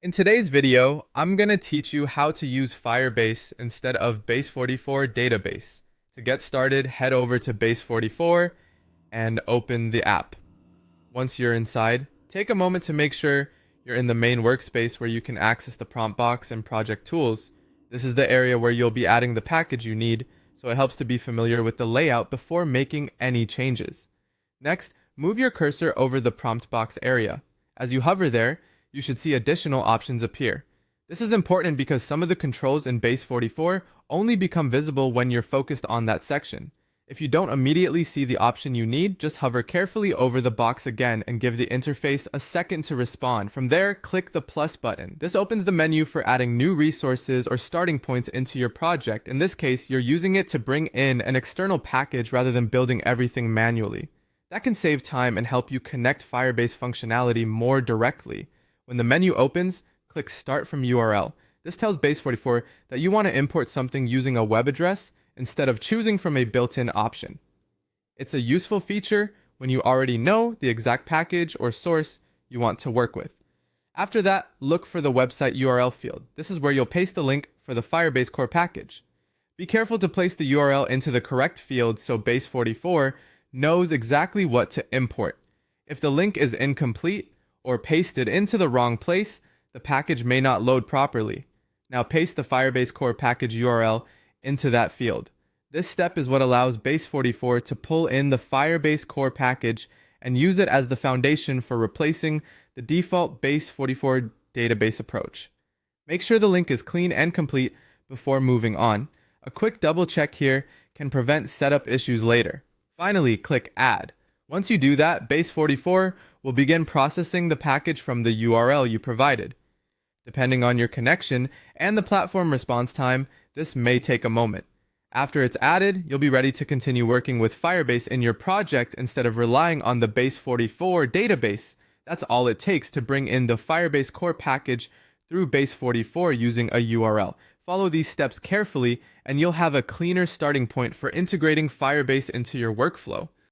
In today's video, I'm going to teach you how to use Firebase instead of Base44 database. To get started, head over to Base44 and open the app. Once you're inside, take a moment to make sure you're in the main workspace where you can access the prompt box and project tools. This is the area where you'll be adding the package you need, so it helps to be familiar with the layout before making any changes. Next, move your cursor over the prompt box area. As you hover there, you should see additional options appear. This is important because some of the controls in Base44 only become visible when you're focused on that section. If you don't immediately see the option you need, just hover carefully over the box again and give the interface a second to respond. From there, click the plus button. This opens the menu for adding new resources or starting points into your project. In this case, you're using it to bring in an external package rather than building everything manually. That can save time and help you connect Firebase functionality more directly. When the menu opens, click Start from URL. This tells Base44 that you want to import something using a web address instead of choosing from a built-in option. It's a useful feature when you already know the exact package or source you want to work with. After that, look for the website URL field. This is where you'll paste the link for the Firebase core package. Be careful to place the URL into the correct field so Base44 knows exactly what to import. If the link is incomplete or pasted into the wrong place, the package may not load properly. Now paste the Firebase core package URL into that field. This step is what allows Base44 to pull in the Firebase core package and use it as the foundation for replacing the default Base44 database approach. Make sure the link is clean and complete before moving on. A quick double check here can prevent setup issues later. Finally, click Add. Once you do that, Base44 will begin processing the package from the URL you provided. Depending on your connection and the platform response time, this may take a moment. After it's added, you'll be ready to continue working with Firebase in your project instead of relying on the Base44 database. That's all it takes to bring in the Firebase core package through Base44 using a URL. Follow these steps carefully and you'll have a cleaner starting point for integrating Firebase into your workflow.